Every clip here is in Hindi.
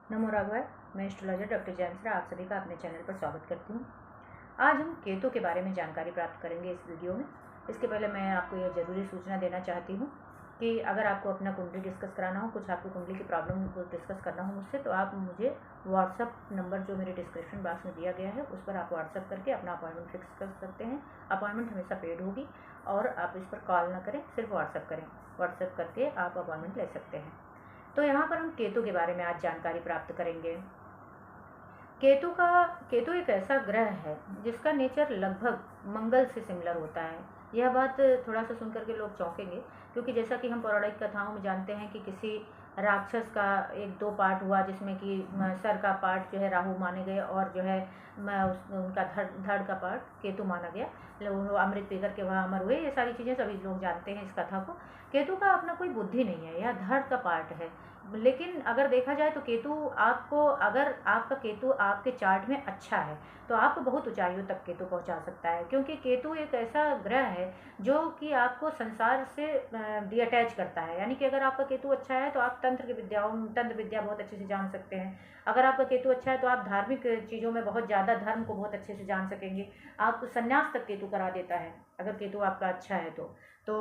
नमो राघवाय। मैं एस्ट्रोलॉजर डॉक्टर जैन आप सभी का अपने चैनल पर स्वागत करती हूँ। आज हम केतु के बारे में जानकारी प्राप्त करेंगे इस वीडियो में। इसके पहले मैं आपको यह ज़रूरी सूचना देना चाहती हूँ कि अगर आपको अपना कुंडली डिस्कस कराना हो, कुछ आपको कुंडली की प्रॉब्लम को डिस्कस करना हो मुझसे, तो आप मुझे व्हाट्सअप नंबर जो मेरे डिस्क्रिप्शन बॉक्स में दिया गया है उस पर आप व्हाट्सअप करके अपना अपॉइंटमेंट फिक्स कर सकते हैं। अपॉइंटमेंट हमेशा पेड होगी और आप इस पर कॉल ना करें, सिर्फ व्हाट्सअप करें। व्हाट्सअप करके आप अपॉइंटमेंट ले सकते हैं। तो यहाँ पर हम केतु के बारे में आज जानकारी प्राप्त करेंगे। केतु एक ऐसा ग्रह है जिसका नेचर लगभग मंगल से सिमिलर होता है। यह बात थोड़ा सा सुन करके लोग चौंकेंगे, क्योंकि जैसा कि हम पौराणिक कथाओं में जानते हैं कि किसी राक्षस का एक दो पार्ट हुआ, जिसमें कि सर का पार्ट जो है राहु माने गए और जो है उनका धड़ का पार्ट केतु माना गया। वो अमृत पी करके वहाँ अमर हुए। ये सारी चीज़ें सभी लोग जानते हैं इस कथा को। केतु का अपना कोई बुद्धि नहीं है, यह धड़ का पार्ट है। लेकिन अगर देखा जाए तो केतु आपको, अगर आपका केतु आपके चार्ट में अच्छा है तो आपको बहुत ऊंचाइयों तक केतु पहुंचा सकता है, क्योंकि केतु एक ऐसा ग्रह है जो कि आपको संसार से डिअटैच करता है। यानी कि अगर आपका केतु अच्छा है तो आप तंत्र विद्या बहुत अच्छे से जान सकते हैं। अगर आपका केतु अच्छा है तो आप धार्मिक चीज़ों में बहुत ज़्यादा, धर्म को बहुत अच्छे से जान सकेंगे। आपको संन्यास तक केतु करा देता है अगर केतु आपका अच्छा है तो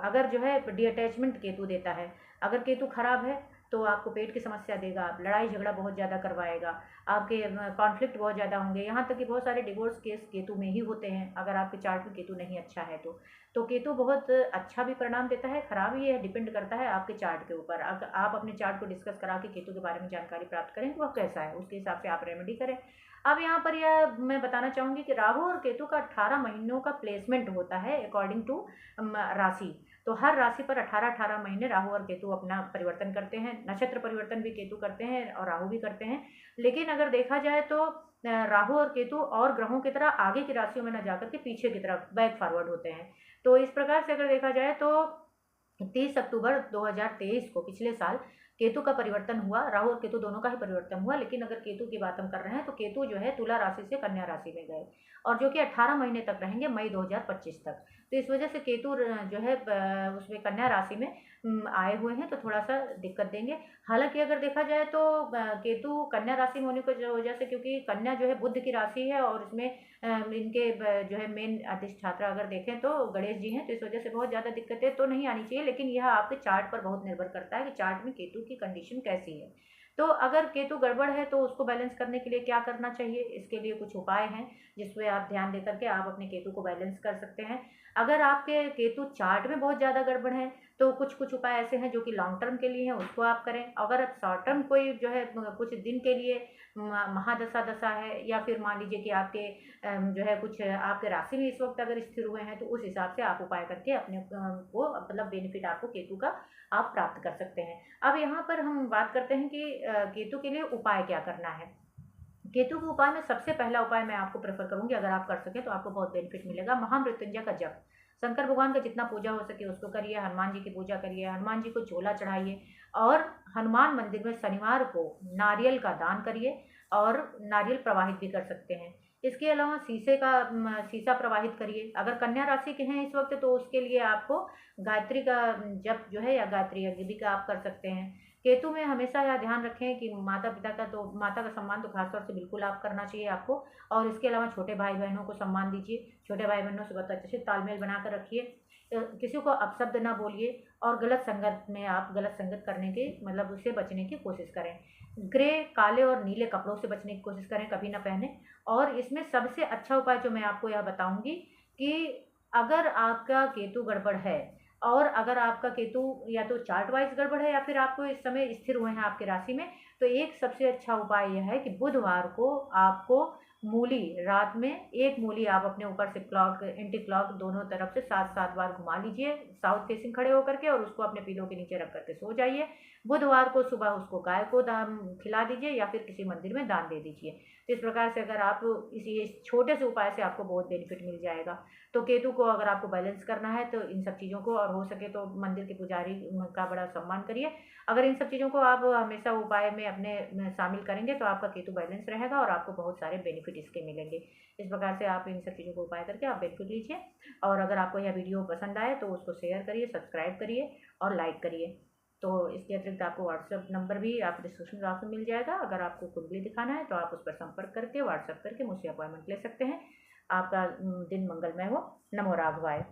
अगर जो है डिअटैचमेंट केतु देता है। अगर केतु खराब है तो आपको पेट की समस्या देगा, लड़ाई झगड़ा बहुत ज़्यादा करवाएगा, आपके कॉन्फ्लिक्ट बहुत ज़्यादा होंगे। यहाँ तक कि बहुत सारे डिवोर्स केस केतु में ही होते हैं अगर आपके चार्ट में केतु नहीं अच्छा है तो केतु बहुत अच्छा भी परिणाम देता है, खराब ही है, डिपेंड करता है आपके चार्ट के ऊपर। अगर आप अपने चार्ट को डिस्कस करा के केतु के बारे में जानकारी प्राप्त करें तो वह कैसा है, उसके हिसाब से आप रेमेडी करें। अब यहाँ पर यह मैं बताना चाहूँगी कि राहु और केतु का 18 महीनों का प्लेसमेंट होता है अकॉर्डिंग टू राशि। तो हर राशि पर 18-18 महीने राहु और केतु अपना परिवर्तन करते हैं। नक्षत्र परिवर्तन भी केतु करते हैं और राहु भी करते हैं। लेकिन अगर देखा जाए तो राहु और केतु और ग्रहों की तरह आगे की राशियों में न जाकर के पीछे की तरफ बैक फॉरवर्ड होते हैं। तो इस प्रकार से अगर देखा जाए तो 30 अक्टूबर 2023 को, पिछले साल, केतु का परिवर्तन हुआ। राहु और केतु दोनों का ही परिवर्तन हुआ। लेकिन अगर केतु की बात हम कर रहे हैं तो केतु जो है तुला राशि से कन्या राशि में गए, और जो कि 18 महीने तक रहेंगे, मई 2025 तक। तो इस वजह से केतु जो है उसमें कन्या राशि में आए हुए हैं, तो थोड़ा सा दिक्कत देंगे। हालांकि अगर देखा जाए तो केतु कन्या राशि में होने की वजह से, क्योंकि कन्या जो है बुध की राशि है और इसमें इनके जो है मेन अधिष्ठाता अगर देखें तो गणेश जी हैं, तो इस वजह से बहुत ज़्यादा दिक्कतें तो नहीं आनी चाहिए। लेकिन यह आपके चार्ट पर बहुत निर्भर करता है कि चार्ट में केतु की कंडीशन कैसी है। तो अगर केतु गड़बड़ है तो उसको बैलेंस करने के लिए क्या करना चाहिए, इसके लिए कुछ उपाय हैं जिसपे आप ध्यान देकर के आप अपने केतु को बैलेंस कर सकते हैं। अगर आपके केतु चार्ट में बहुत ज़्यादा गड़बड़ है तो कुछ कुछ उपाय ऐसे हैं जो कि लॉन्ग टर्म के लिए हैं, उसको आप करें। अगर आप शॉर्ट टर्म कोई जो है कुछ दिन के लिए महादशा है, या फिर मान लीजिए कि आपके जो है कुछ आपके राशि में इस वक्त अगर स्थिर हुए हैं, तो उस हिसाब से आप उपाय करके अपने को, मतलब बेनिफिट आपको केतु का आप प्राप्त कर सकते हैं। अब यहाँ पर हम बात करते हैं कि केतु के लिए उपाय क्या करना है। केतु के उपाय में सबसे पहला उपाय मैं आपको प्रेफर करूंगी, अगर आप कर सकें तो आपको बहुत बेनिफिट मिलेगा, महामृत्युंजय का जप। शंकर भगवान का जितना पूजा हो सके उसको करिए, हनुमान जी की पूजा करिए, हनुमान जी को झोला चढ़ाइए, और हनुमान मंदिर में शनिवार को नारियल का दान करिए, और नारियल प्रवाहित भी कर सकते हैं। इसके अलावा शीशा प्रवाहित करिए। अगर कन्या राशि के हैं इस वक्त तो उसके लिए आपको गायत्री का जप जो है, या गायत्री यज्ञ भी का आप कर सकते हैं। केतु में हमेशा यह ध्यान रखें कि माता पिता का, तो माता का सम्मान तो खासतौर से बिल्कुल आप करना चाहिए आपको। और इसके अलावा छोटे भाई बहनों को सम्मान दीजिए, छोटे भाई बहनों से बहुत अच्छे से तालमेल बनाकर रखिए। किसी को अपशब्द ना बोलिए, और गलत संगत में आप, गलत संगत करने के मतलब उससे बचने की कोशिश करें। ग्रे, काले और नीले कपड़ों से बचने की कोशिश करें, कभी ना पहने। और इसमें सबसे अच्छा उपाय जो मैं आपको यह बताऊंगी कि अगर आपका केतु गड़बड़ है, और अगर आपका केतु या तो चार्ट वाइज गड़बड़ है या फिर आपको इस समय स्थिर हुए हैं आपकी राशि में, तो एक सबसे अच्छा उपाय यह है कि बुधवार को आपको मूली, रात में एक मूली आप अपने ऊपर से क्लॉक, एंटी क्लॉक दोनों तरफ से 7-7 बार घुमा लीजिए, साउथ फेसिंग खड़े होकर के, और उसको अपने पिलो के नीचे रख करके सो जाइए। बुधवार को सुबह उसको गाय को दान खिला दीजिए, या फिर किसी मंदिर में दान दे दीजिए। तो इस प्रकार से अगर आप इस छोटे से उपाय से आपको बहुत बेनिफिट मिल जाएगा। तो केतु को अगर आपको बैलेंस करना है तो इन सब चीज़ों को, और हो सके तो मंदिर के पुजारी का बड़ा सम्मान करिए। अगर इन सब चीज़ों को आप हमेशा उपाय में अपने में शामिल करेंगे तो आपका केतु बैलेंस रहेगा और आपको बहुत सारे बेनिफिट इसके मिलेंगे। इस प्रकार से आप इन सब चीज़ों को उपाय करके आप बेनिफिट लीजिए। और अगर आपको यह वीडियो पसंद आए तो उसको शेयर करिए, सब्सक्राइब करिए और लाइक करिए। तो इसके अतिरिक्त आपको व्हाट्सएप नंबर भी आप डिस्क्रिप्शन बॉक्स में मिल जाएगा। अगर आपको कुंडली दिखाना है तो आप उस पर संपर्क करके व्हाट्सएप करके मुझसे अपॉइंटमेंट ले सकते हैं। आपका दिन मंगलमय हो। नमो राघवाय।